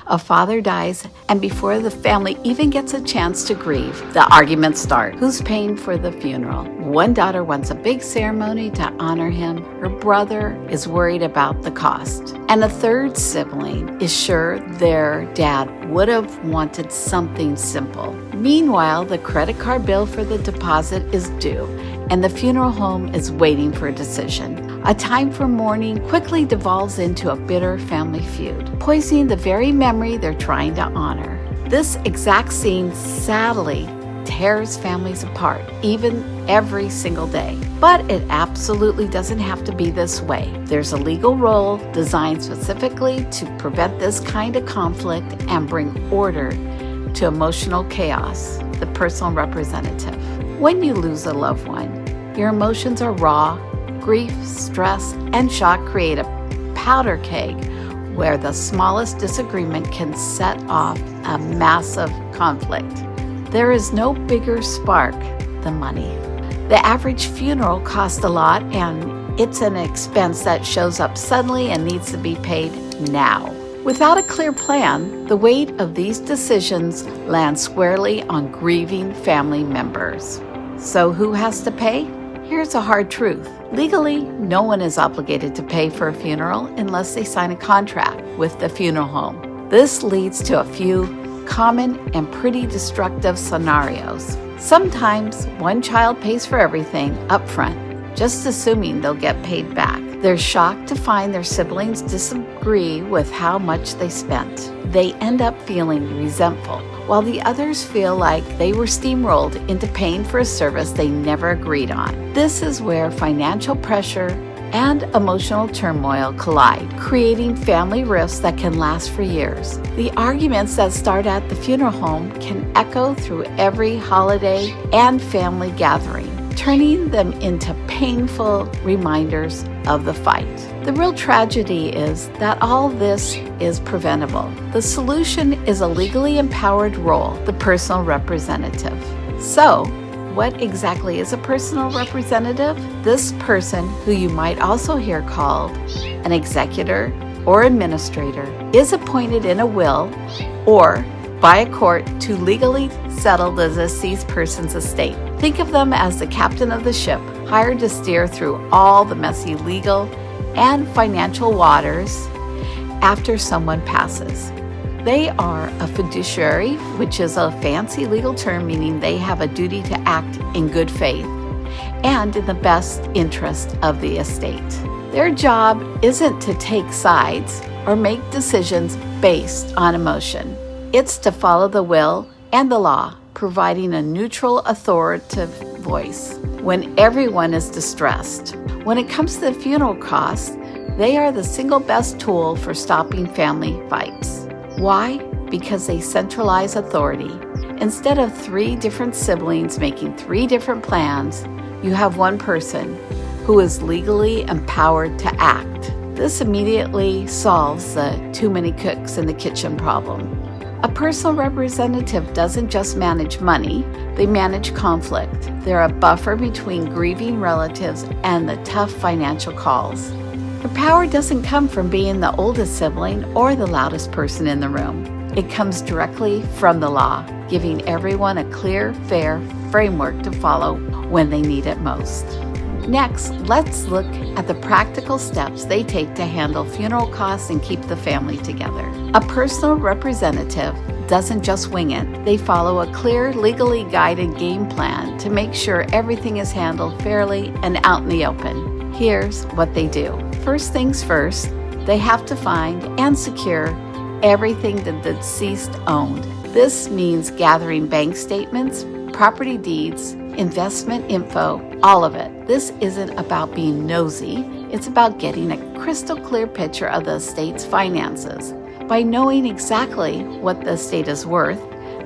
A father dies, and before the family even gets a chance to grieve, the arguments start. Who's paying for the funeral? One daughter wants a big ceremony to honor him. Her brother is worried about the cost. And a third sibling is sure their dad would have wanted something simple. Meanwhile, the credit card bill for the deposit is due, and the funeral home is waiting for a decision. A time for mourning quickly devolves into a bitter family feud, poisoning the very memory they're trying to honor. This exact scene sadly tears families apart, even every single day. But it absolutely doesn't have to be this way. There's a legal role designed specifically to prevent this kind of conflict and bring order to emotional chaos: the personal representative. When you lose a loved one, your emotions are raw. Grief, stress, and shock create a powder keg where the smallest disagreement can set off a massive conflict. There is no bigger spark than money. The average funeral costs a lot, and it's an expense that shows up suddenly and needs to be paid now. Without a clear plan, the weight of these decisions lands squarely on grieving family members. So who has to pay? Here's a hard truth. Legally, no one is obligated to pay for a funeral unless they sign a contract with the funeral home. This leads to a few common and pretty destructive scenarios. Sometimes one child pays for everything up front, just assuming they'll get paid back. They're shocked to find their siblings disagree with how much they spent. They end up feeling resentful, while the others feel like they were steamrolled into paying for a service they never agreed on. This is where financial pressure and emotional turmoil collide, creating family rifts that can last for years. The arguments that start at the funeral home can echo through every holiday and family gathering, turning them into painful reminders of the fight. The real tragedy is that all this is preventable. The solution is a legally empowered role, the personal representative. So, what exactly is a personal representative? This person, who you might also hear called an executor or administrator, is appointed in a will or by a court to legally settle the deceased person's estate. Think of them as the captain of the ship, hired to steer through all the messy legal and financial waters after someone passes. They are a fiduciary, which is a fancy legal term meaning they have a duty to act in good faith and in the best interest of the estate. Their job isn't to take sides or make decisions based on emotion. It's to follow the will and the law, providing a neutral, authoritative voice when everyone is distressed. When it comes to the funeral costs, they are the single best tool for stopping family fights. Why? Because they centralize authority. Instead of 3 different siblings making 3 different plans, you have one person who is legally empowered to act. This immediately solves the too many cooks in the kitchen problem. A personal representative doesn't just manage money, they manage conflict. They're a buffer between grieving relatives and the tough financial calls. Their power doesn't come from being the oldest sibling or the loudest person in the room. It comes directly from the law, giving everyone a clear, fair framework to follow when they need it most. Next, let's look at the practical steps they take to handle funeral costs and keep the family together. A personal representative doesn't just wing it. They follow a clear, legally guided game plan to make sure everything is handled fairly and out in the open. Here's what they do. First things first, they have to find and secure everything the deceased owned. This means gathering bank statements, property deeds, investment info, all of it. This isn't about being nosy, it's about getting a crystal clear picture of the estate's finances. By knowing exactly what the estate is worth,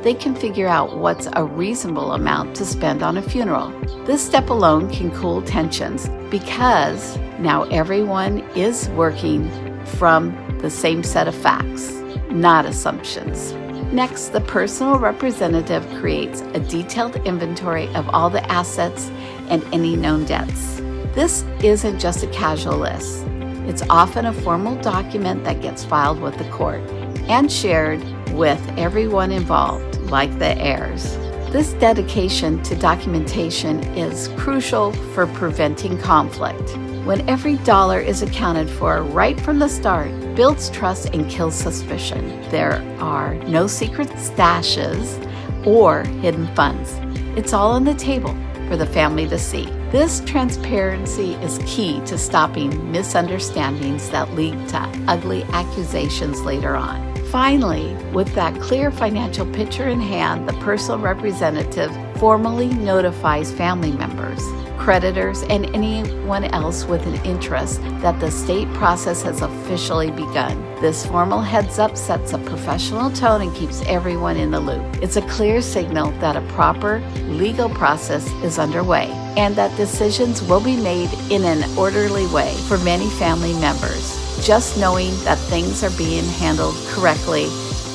they can figure out what's a reasonable amount to spend on a funeral. This step alone can cool tensions because now everyone is working from the same set of facts, not assumptions. Next, the personal representative creates a detailed inventory of all the assets and any known debts. This isn't just a casual list. It's often a formal document that gets filed with the court. and shared with everyone involved, like the heirs. This dedication to documentation is crucial for preventing conflict. When every dollar is accounted for right from the start, builds trust and kills suspicion. There are no secret stashes or hidden funds. It's all on the table for the family to see. This transparency is key to stopping misunderstandings that lead to ugly accusations later on. Finally, with that clear financial picture in hand, the personal representative formally notifies family members, creditors, and anyone else with an interest that the estate process has officially begun. This formal heads-up sets a professional tone and keeps everyone in the loop. It's a clear signal that a proper legal process is underway and that decisions will be made in an orderly way for many family members. Just knowing that things are being handled correctly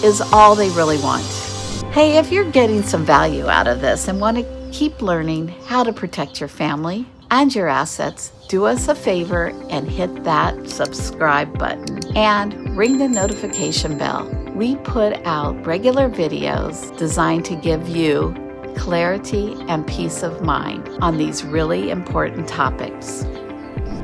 is all they really want. Hey, if you're getting some value out of this and want to keep learning how to protect your family and your assets, do us a favor and hit that subscribe button and ring the notification bell. We put out regular videos designed to give you clarity and peace of mind on these really important topics.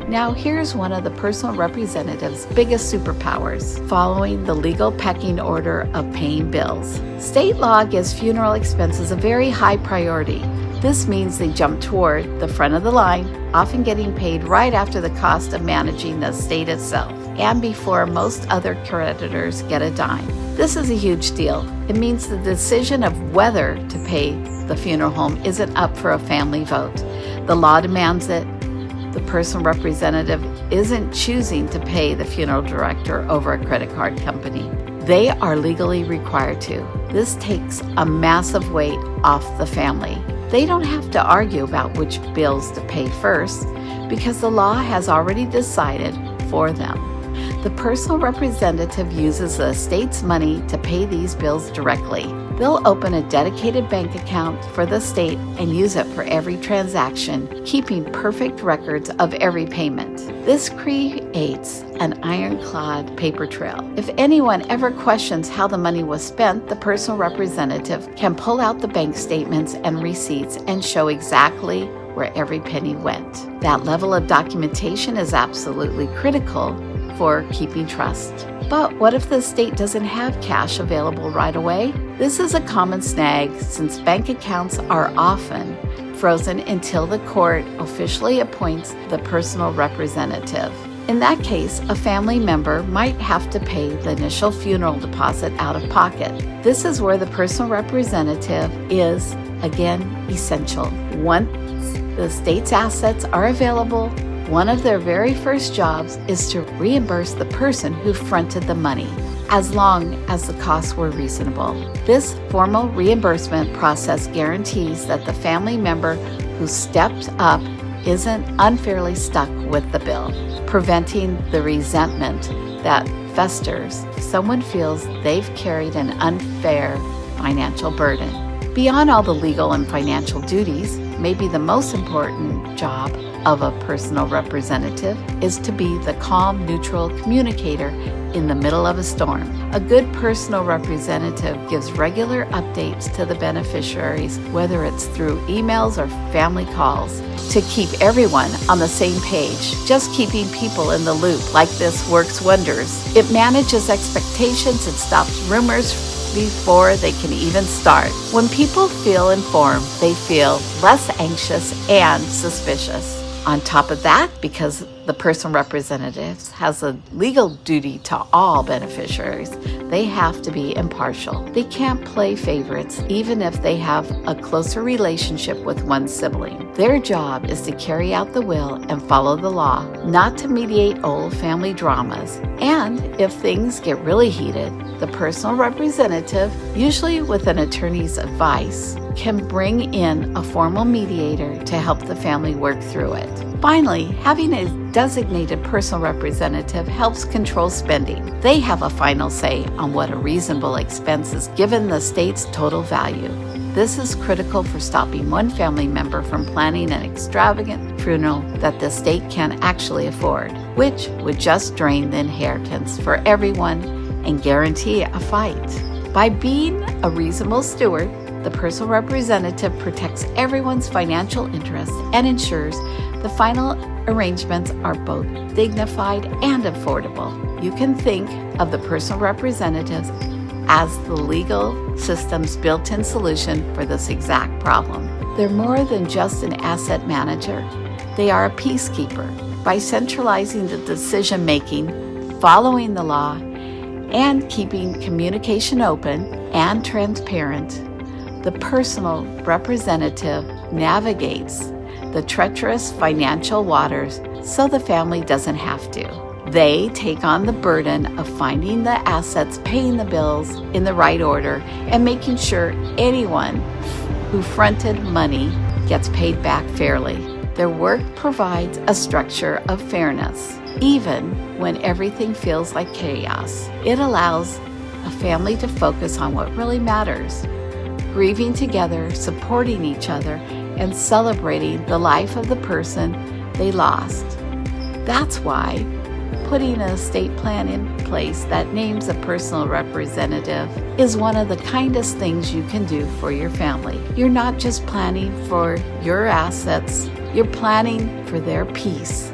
Now, here's one of the personal representative's biggest superpowers, following the legal pecking order of paying bills. State law gives funeral expenses a very high priority. This means they jump toward the front of the line, often getting paid right after the cost of managing the estate itself, and before most other creditors get a dime. This is a huge deal. It means the decision of whether to pay the funeral home isn't up for a family vote. The law demands it. The personal representative isn't choosing to pay the funeral director over a credit card company. They are legally required to. This takes a massive weight off the family. They don't have to argue about which bills to pay first because the law has already decided for them. The personal representative uses the estate's money to pay these bills directly. They'll open a dedicated bank account for the estate and use it for every transaction, keeping perfect records of every payment. This creates an ironclad paper trail. If anyone ever questions how the money was spent, the personal representative can pull out the bank statements and receipts and show exactly where every penny went. That level of documentation is absolutely critical for keeping trust. But what if the estate doesn't have cash available right away? This is a common snag since bank accounts are often frozen until the court officially appoints the personal representative. In that case, a family member might have to pay the initial funeral deposit out of pocket. This is where the personal representative is, again, essential. Once the estate's assets are available, one of their very first jobs is to reimburse the person who fronted the money, as long as the costs were reasonable. This formal reimbursement process guarantees that the family member who stepped up isn't unfairly stuck with the bill, preventing the resentment that festers if someone feels they've carried an unfair financial burden. Beyond all the legal and financial duties, maybe the most important job of a personal representative is to be the calm, neutral communicator in the middle of a storm. A good personal representative gives regular updates to the beneficiaries, whether it's through emails or family calls, to keep everyone on the same page. Just keeping people in the loop like this works wonders. It manages expectations and stops rumors before they can even start. When people feel informed, they feel less anxious and suspicious. On top of that, because the personal representative has a legal duty to all beneficiaries, they have to be impartial. They can't play favorites, even if they have a closer relationship with one sibling. Their job is to carry out the will and follow the law, not to mediate old family dramas. And if things get really heated, the personal representative, usually with an attorney's advice, can bring in a formal mediator to help the family work through it. Finally, having a designated personal representative helps control spending. They have a final say on what a reasonable expense is given the estate's total value. This is critical for stopping one family member from planning an extravagant funeral that the estate can actually afford, which would just drain the inheritance for everyone and guarantee a fight. By being a reasonable steward, the personal representative protects everyone's financial interests and ensures the final arrangements are both dignified and affordable. You can think of the personal representatives as the legal system's built-in solution for this exact problem. They're more than just an asset manager. They are a peacekeeper. By centralizing the decision-making, following the law, and keeping communication open and transparent, the personal representative navigates the treacherous financial waters so the family doesn't have to. They take on the burden of finding the assets, paying the bills in the right order, and making sure anyone who fronted money gets paid back fairly. Their work provides a structure of fairness, even when everything feels like chaos. It allows a family to focus on what really matters, grieving together, supporting each other, and celebrating the life of the person they lost. That's why putting an estate plan in place that names a personal representative is one of the kindest things you can do for your family. You're not just planning for your assets, you're planning for their peace.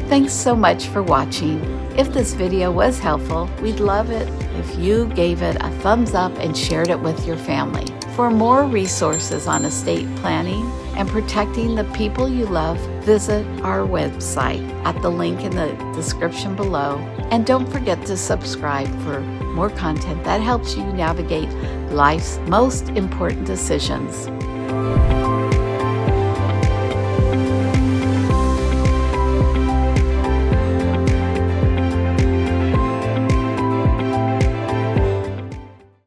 Thanks so much for watching. If this video was helpful, we'd love it if you gave it a thumbs up and shared it with your family. For more resources on estate planning and protecting the people you love, visit our website at the link in the description below. And don't forget to subscribe for more content that helps you navigate life's most important decisions.